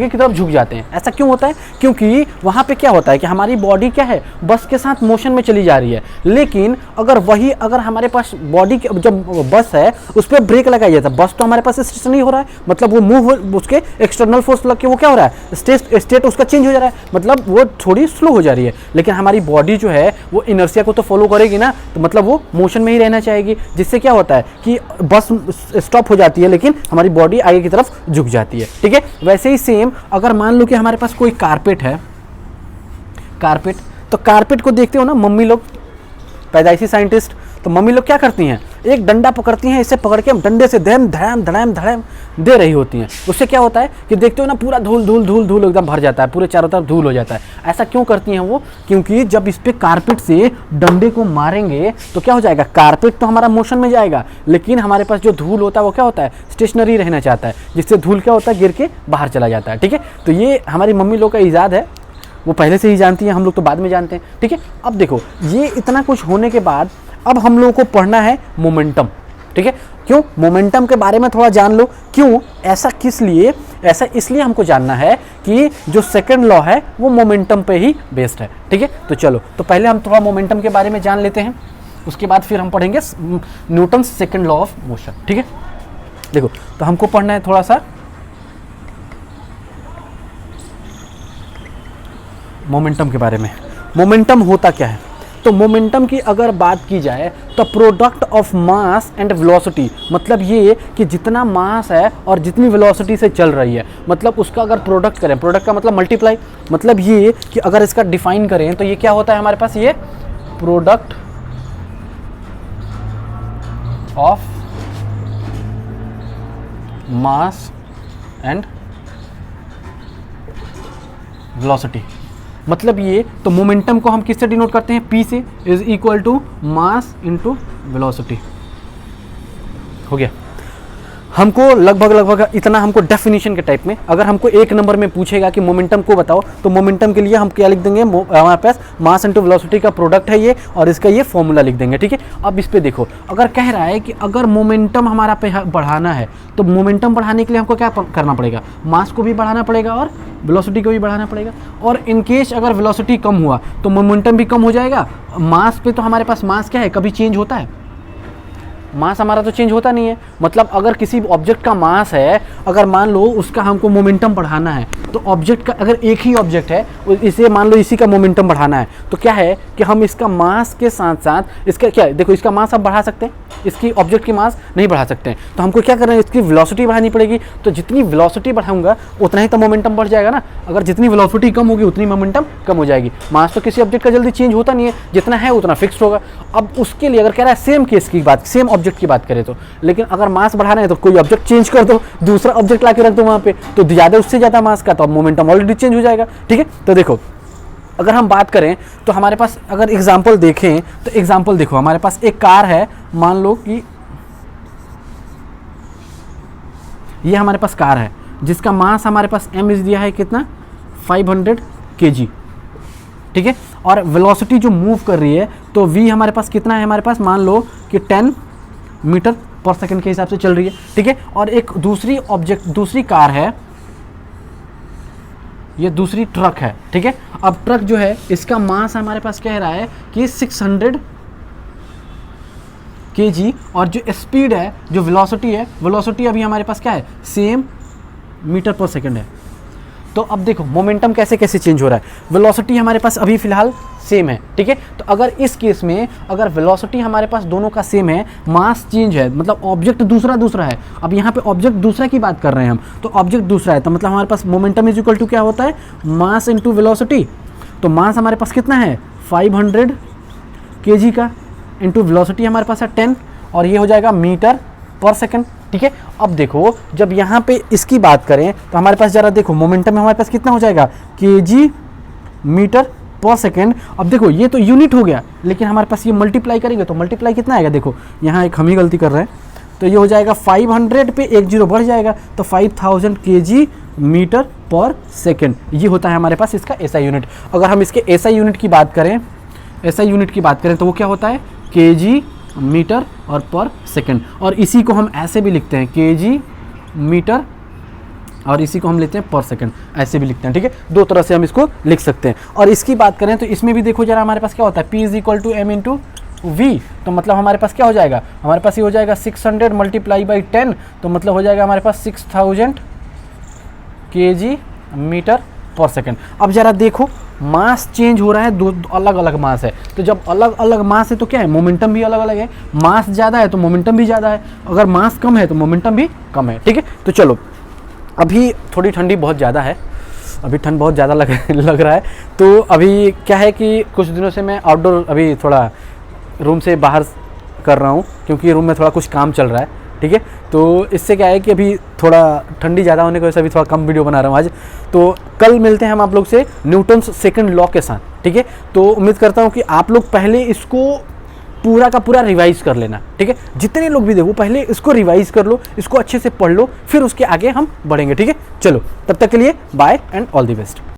तरफ झुक जाते हैं। ऐसा क्यों होता है? क्योंकि वहाँ पे क्या होता है कि हमारी बॉडी क्या है, बस के साथ मोशन में चली जा रही है। लेकिन अगर हमारे पास बॉडी जब बस है उस पर ब्रेक लगाई जाता है, बस तो हमारे पास स्टेशन नहीं हो रहा है, मतलब वो मूव, उसके एक्सटर्नल फोर्स लग के वो क्या हो रहा है, स्टेट उसका चेंज हो जा रहा है, मतलब वो थोड़ी स्लो हो जा रही है। लेकिन हमारी बॉडी जो है वो इनर्शिया को तो फॉलो करेगी ना, तो मतलब वो मोशन में ही रहना चाहेगी, जिससे क्या होता है कि बस स्टॉप हो जाती है लेकिन हमारी बॉडी आगे की तरफ झुक जाती है, ठीक है। वैसे ही सेम अगर मान लो कि हमारे पास कोई कारपेट है, तो कारपेट को देखते हो ना मम्मी लोग, पैदाइशी साइंटिस्ट, तो मम्मी लोग क्या करती हैं, एक डंडा पकड़ती हैं, इसे पकड़ के डंडे से धड़ाम धड़ाम धड़ाम दे रही होती हैं। उससे क्या होता है कि देखते हो ना पूरा धूल एकदम भर जाता है, पूरे चारों तरफ धूल हो जाता है। ऐसा क्यों करती हैं वो? क्योंकि जब इस पे कारपेट से डंडे को मारेंगे तो क्या हो जाएगा, कारपेट तो हमारा मोशन में जाएगा, लेकिन हमारे पास जो धूल होता है वो क्या होता है, स्टेशनरी रहना चाहता है, जिससे धूल क्या होता है, गिर के बाहर चला जाता है, ठीक है। तो ये हमारी मम्मी लोग का ईजाद है, वो पहले से ही जानती हैं, हम लोग तो बाद में जानते हैं, ठीक है। अब देखो ये इतना कुछ होने के बाद अब हम लोगों को पढ़ना है मोमेंटम, ठीक है। क्यों? मोमेंटम के बारे में थोड़ा जान लो। क्यों? ऐसा किस लिए? ऐसा इसलिए हमको जानना है कि जो सेकंड लॉ है वो मोमेंटम पे ही बेस्ड है, ठीक है। तो चलो, तो पहले हम थोड़ा मोमेंटम के बारे में जान लेते हैं, उसके बाद फिर हम पढ़ेंगे Newton second law of motion, ठीक है। देखो, तो हमको पढ़ना है थोड़ा सा मोमेंटम के बारे में। मोमेंटम होता क्या है? तो मोमेंटम की अगर बात की जाए तो product of mass and velocity, मतलब ये कि जितना मास है और जितनी वेलोसिटी से चल रही है, मतलब उसका अगर प्रोडक्ट करें, प्रोडक्ट का मतलब मल्टीप्लाई, मतलब ये कि अगर इसका डिफाइन करें तो ये क्या होता है हमारे पास, ये product of mass and velocity, मतलब ये। तो मोमेंटम को हम किससे डिनोट करते हैं, P से, is equal to mass into velocity. हो गया। हमको लगभग इतना हमको डेफिनेशन के टाइप में, अगर हमको एक नंबर में पूछेगा कि मोमेंटम को बताओ, तो मोमेंटम के लिए हम क्या लिख देंगे, हमारे पास मास इंटू वेलोसिटी का प्रोडक्ट है ये, और इसका ये फॉर्मूला लिख देंगे, ठीक है। अब इस पे देखो, अगर कह रहा है कि अगर मोमेंटम हमारा पे बढ़ाना है, तो मोमेंटम बढ़ाने के लिए हमको क्या करना पड़ेगा, मास को भी बढ़ाना पड़ेगा और वेलोसिटी को भी बढ़ाना पड़ेगा। और इनकेस अगर वेलोसिटी कम हुआ तो मोमेंटम भी कम हो जाएगा। मास पे तो हमारे पास मास क्या है, कभी चेंज होता है, मास हमारा तो चेंज होता नहीं है। मतलब अगर किसी ऑब्जेक्ट का मास है, अगर मान लो उसका हमको मोमेंटम बढ़ाना है, तो ऑब्जेक्ट का अगर एक ही ऑब्जेक्ट है, इसे मान लो इसी का मोमेंटम बढ़ाना है, तो क्या है कि हम इसका मास के साथ साथ इसका क्या है, देखो इसका मास आप बढ़ा सकते हैं, इसकी ऑब्जेक्ट की मास नहीं बढ़ा सकते हैं, तो हमको क्या करना है, इसकी वेलोसिटी बढ़ानी पड़ेगी। तो जितनी वेलोसिटी बढ़ाऊंगा उतना ही तो मोमेंटम बढ़ जाएगा ना। अगर जितनी वेलोसिटी कम होगी उतनी मोमेंटम कम हो जाएगी। मास तो किसी ऑब्जेक्ट का जल्दी चेंज होता नहीं है, जितना है उतना फिक्स्ड होगा। अब उसके लिए अगर कह रहा है सेम केस की बात, सेम ऑब्जेक्ट की बात करें तो, लेकिन अगर मास बढ़ाना है तो कोई ऑब्जेक्ट चेंज कर दो, दूसरा ऑब्जेक्ट ला के रख दो वहां पे, तो ज्यादा उससे ज्यादा मास का, तो मोमेंटम ऑलरेडी चेंज हो जाएगा, ठीक है। तो देखो, अगर हम बात करें तो हमारे पास अगर एग्जांपल देखें तो एग्जांपल देखो, हमारे पास एक कार है, मान लो कि ये हमारे पास कार है जिसका मास हमारे पास m इज दिया है कितना, 500 kg, ठीक है। और वेलोसिटी जो मूव कर रही है तो v हमारे पास कितना है, हमारे पास मान लो कि 10 मीटर पर सेकंड के हिसाब से चल रही है, ठीक है। और एक दूसरी कार है, ये दूसरी ट्रक है, ठीक है। अब ट्रक जो है इसका मास हमारे पास कह रहा है कि 600 kg, और जो स्पीड है, जो वेलोसिटी है, वेलोसिटी अभी हमारे पास क्या है, सेम मीटर पर सेकंड है। तो अब देखो मोमेंटम कैसे कैसे चेंज हो रहा है। वेलोसिटी हमारे पास अभी फिलहाल सेम है, ठीक है। तो अगर इस केस में अगर वेलोसिटी हमारे पास दोनों का सेम है, मास चेंज है, मतलब ऑब्जेक्ट दूसरा है। अब यहाँ पे ऑब्जेक्ट दूसरा की बात कर रहे हैं हम, तो ऑब्जेक्ट दूसरा है, तो मतलब हमारे पास मोमेंटम इज इक्वल टू क्या होता है, मास इंटू वेलोसिटी। तो मास हमारे पास कितना है 500 kg का, इंटू वेलोसिटी हमारे पास है 10, और ये हो जाएगा मीटर पर सेकंड, ठीक है। अब देखो जब यहाँ पे इसकी बात करें तो हमारे पास जरा देखो मोमेंटम में हमारे पास कितना हो जाएगा kg मीटर पर सेकंड। अब देखो ये तो यूनिट हो गया, लेकिन हमारे पास ये मल्टीप्लाई करेंगे तो मल्टीप्लाई कितना आएगा, देखो यहाँ एक हम ही गलती कर रहे हैं, तो ये हो जाएगा 500 पे एक जीरो बढ़ जाएगा, तो 5000 kg मीटर पर सेकंड, ये होता है हमारे पास इसका एसआई यूनिट। अगर हम इसके एसआई यूनिट की बात करें, एसआई यूनिट की बात करें तो वो क्या होता है kg मीटर और पर सेकंड, और इसी को हम ऐसे भी लिखते हैं kg मीटर, और इसी को हम लेते हैं पर सेकंड, ऐसे भी लिखते हैं, ठीक है। दो तरह से हम इसको लिख सकते हैं। और इसकी बात करें तो इसमें भी देखो जरा हमारे पास क्या होता है P is equal to M into V, तो मतलब हमारे पास क्या हो जाएगा, हमारे पास ये हो जाएगा 600 मल्टीप्लाई बाई 10, तो मतलब हो जाएगा हमारे पास 6000 kg मीटर पर सेकंड। अब जरा देखो मास चेंज हो रहा है, दो अलग अलग मास है, तो जब अलग अलग मास है तो क्या है, मोमेंटम भी अलग अलग है। मास ज़्यादा है तो मोमेंटम भी ज़्यादा है, अगर मास कम है तो मोमेंटम भी कम है, ठीक है। तो चलो अभी थोड़ी ठंडी बहुत ज़्यादा है, अभी ठंड बहुत ज़्यादा लग रहा है, तो अभी क्या है कि कुछ दिनों से मैं आउटडोर अभी थोड़ा रूम से बाहर कर रहा हूँ, क्योंकि रूम में थोड़ा कुछ काम चल रहा है, ठीक है। तो इससे क्या है कि अभी थोड़ा ठंडी ज़्यादा होने की वजह से अभी थोड़ा कम वीडियो बना रहा हूँ आज। तो कल मिलते हैं हम आप लोग से न्यूटन्स सेकंड लॉ के साथ, ठीक है। तो उम्मीद करता हूँ कि आप लोग पहले इसको पूरा का पूरा रिवाइज कर लेना, ठीक है। जितने लोग भी देखो पहले इसको रिवाइज कर लो, इसको अच्छे से पढ़ लो, फिर उसके आगे हम बढ़ेंगे, ठीक है। चलो तब तक के लिए bye and all the best.